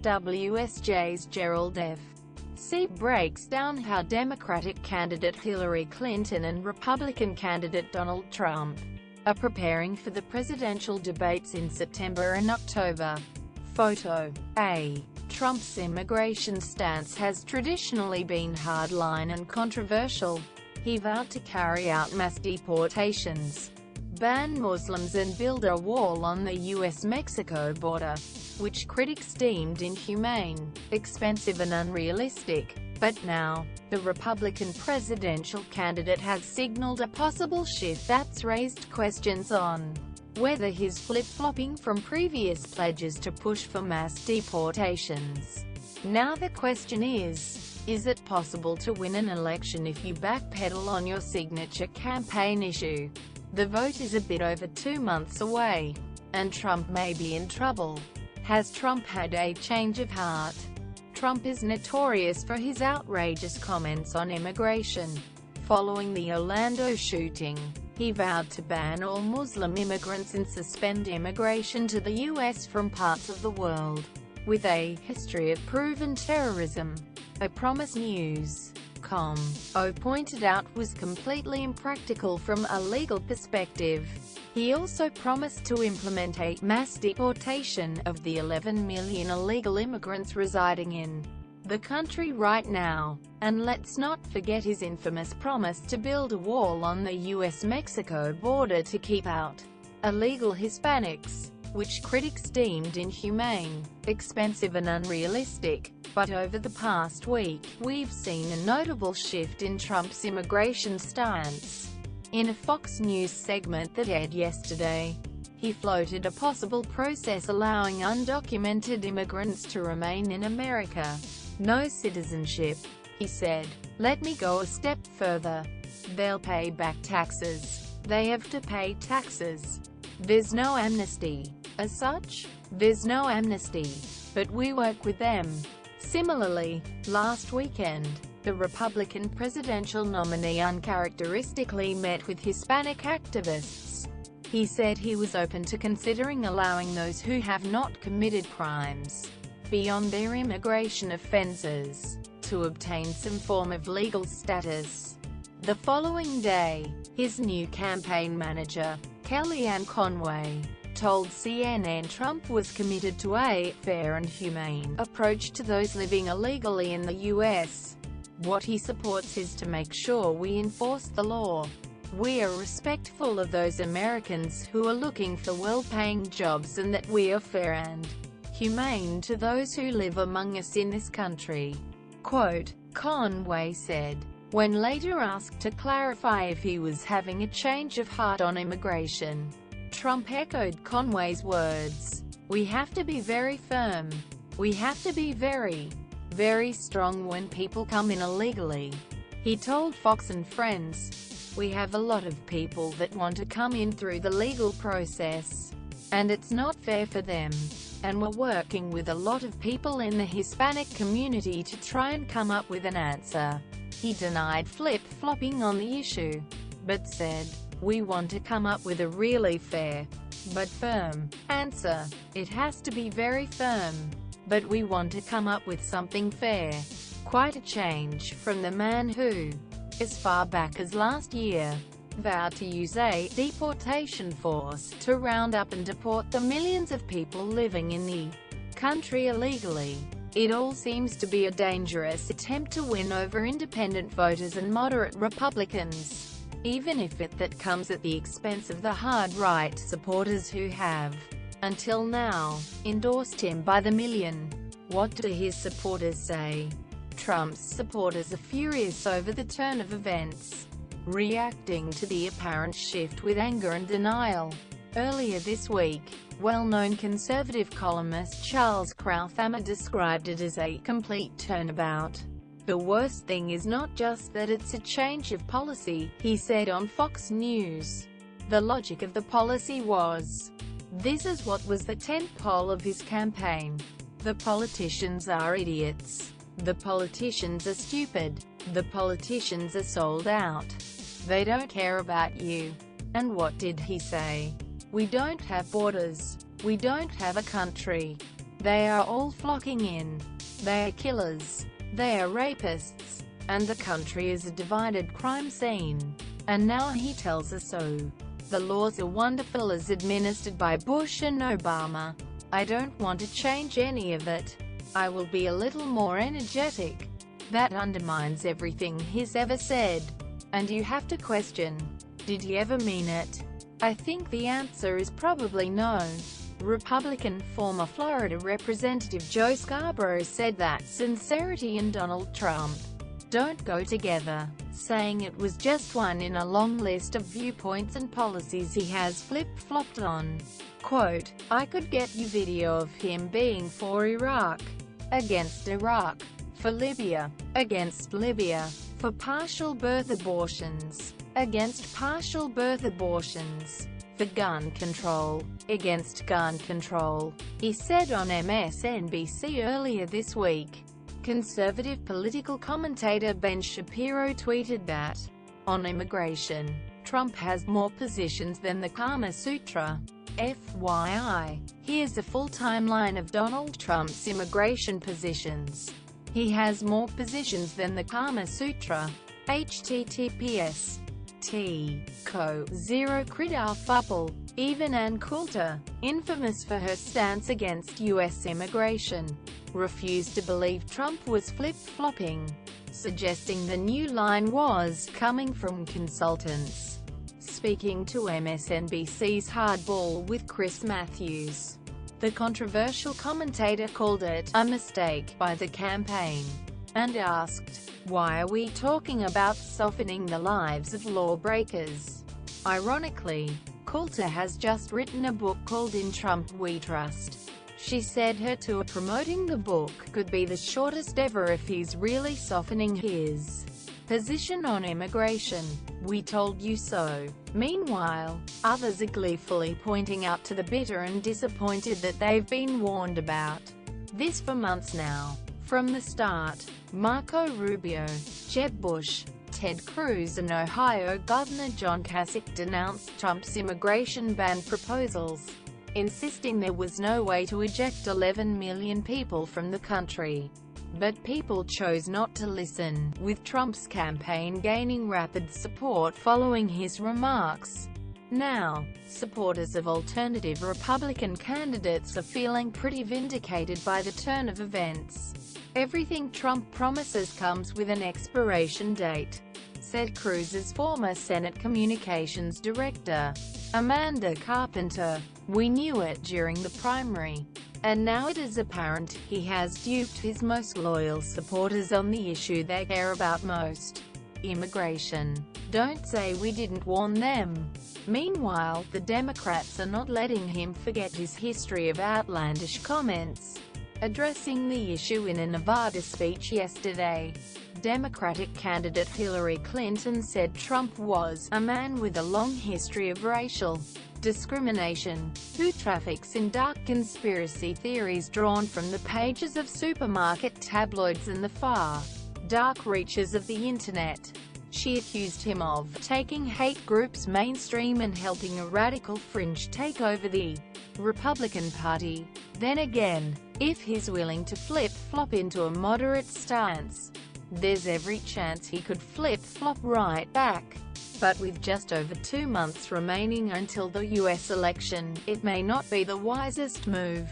WSJ's Gerald F. Seib breaks down how Democratic candidate Hillary Clinton and Republican candidate Donald Trump are preparing for the presidential debates in September and October. Photo A. Trump's immigration stance has traditionally been hardline and controversial. He vowed to carry out mass deportations, ban Muslims and build a wall on the US-Mexico border, which critics deemed inhumane, expensive and unrealistic. But now, the Republican presidential candidate has signaled a possible shift that's raised questions on whether he's flip-flopping from previous pledges to push for mass deportations. Now the question is it possible to win an election if you backpedal on your signature campaign issue? The vote is a bit over 2 months away, and Trump may be in trouble. Has Trump had a change of heart? Trump is notorious for his outrageous comments on immigration. Following the Orlando shooting, he vowed to ban all Muslim immigrants and suspend immigration to the U.S. from parts of the world with a history of proven terrorism. A promise News.com pointed out was completely impractical from a legal perspective. He also promised to implement a mass deportation of the 11 million illegal immigrants residing in the country right now. And let's not forget his infamous promise to build a wall on the US-Mexico border to keep out illegal Hispanics, which critics deemed inhumane, expensive and unrealistic. But over the past week, we've seen a notable shift in Trump's immigration stance. In a Fox News segment that aired yesterday, he floated a possible process allowing undocumented immigrants to remain in America. No citizenship, he said. Let me go a step further. They'll pay back taxes. They have to pay taxes. There's no amnesty. As such, there's no amnesty. But we work with them. Similarly, last weekend, the Republican presidential nominee uncharacteristically met with Hispanic activists. He said he was open to considering allowing those who have not committed crimes beyond their immigration offenses to obtain some form of legal status. The following day, his new campaign manager, Kellyanne Conway, told CNN Trump was committed to a fair and humane approach to those living illegally in the U.S. What he supports is to make sure we enforce the law. We are respectful of those Americans who are looking for well-paying jobs and that we are fair and humane to those who live among us in this country. Quote, Conway said, when later asked to clarify if he was having a change of heart on immigration. Trump echoed Conway's words. We have to be very firm. We have to be very, very strong when people come in illegally. He told Fox and Friends, we have a lot of people that want to come in through the legal process, and it's not fair for them. And we're working with a lot of people in the Hispanic community to try and come up with an answer. He denied flip-flopping on the issue, but said, we want to come up with a really fair, but firm, answer. It has to be very firm, but we want to come up with something fair. Quite a change from the man who, as far back as last year, vowed to use a deportation force to round up and deport the millions of people living in the country illegally. It all seems to be a dangerous attempt to win over independent voters and moderate Republicans, even if that comes at the expense of the hard-right supporters who have, until now, endorsed him by the million. What do his supporters say? Trump's supporters are furious over the turn of events, reacting to the apparent shift with anger and denial. Earlier this week, well-known conservative columnist Charles Krauthammer described it as a complete turnabout. The worst thing is not just that it's a change of policy, he said on Fox News. The logic of the policy was, this is what was the tentpole of his campaign. The politicians are idiots. The politicians are stupid. The politicians are sold out. They don't care about you. And what did he say? We don't have borders. We don't have a country. They are all flocking in. They are killers. They are rapists. And the country is a divided crime scene. And now he tells us so. The laws are wonderful as administered by Bush and Obama. I don't want to change any of it. I will be a little more energetic. That undermines everything he's ever said. And you have to question, did he ever mean it? I think the answer is probably no. Republican former Florida Representative Joe Scarborough said that sincerity and Donald Trump don't go together, saying it was just one in a long list of viewpoints and policies he has flip-flopped on. Quote, I could get you video of him being for Iraq, against Iraq, for Libya, against Libya, for partial birth abortions, against partial birth abortions, for gun control, against gun control, he said on MSNBC earlier this week. Conservative political commentator Ben Shapiro tweeted that, on immigration, Trump has more positions than the Kama Sutra. FYI, here's a full timeline of Donald Trump's immigration positions. He has more positions than the Kama Sutra. https t:/0 crit/fupple. Even Ann Coulter, infamous for her stance against U.S. immigration, refused to believe Trump was flip-flopping, suggesting the new line was coming from consultants. Speaking to MSNBC's Hardball with Chris Matthews, the controversial commentator called it a mistake by the campaign, and asked, why are we talking about softening the lives of lawbreakers? Ironically, Coulter has just written a book called In Trump We Trust. She said her tour promoting the book could be the shortest ever if he's really softening his position on immigration. We told you so. Meanwhile, others are gleefully pointing out to the bitter and disappointed that they've been warned about this for months now. From the start, Marco Rubio, Jeb Bush, Ted Cruz and Ohio Governor John Kasich denounced Trump's immigration ban proposals, insisting there was no way to eject 11 million people from the country. But people chose not to listen, with Trump's campaign gaining rapid support following his remarks. Now, supporters of alternative Republican candidates are feeling pretty vindicated by the turn of events. Everything Trump promises comes with an expiration date, said Cruz's former Senate Communications Director, Amanda Carpenter. We knew it during the primary. And now it is apparent he has duped his most loyal supporters on the issue they care about most: immigration. Don't say we didn't warn them. Meanwhile, the Democrats are not letting him forget his history of outlandish comments. Addressing the issue in a Nevada speech yesterday, Democratic candidate Hillary Clinton said Trump was a man with a long history of racial discrimination, who traffics in dark conspiracy theories drawn from the pages of supermarket tabloids and the far, dark reaches of the Internet. She accused him of taking hate groups mainstream and helping a radical fringe take over the Republican Party. Then again, if he's willing to flip-flop into a moderate stance, there's every chance he could flip-flop right back. But with just over 2 months remaining until the U.S. election, it may not be the wisest move.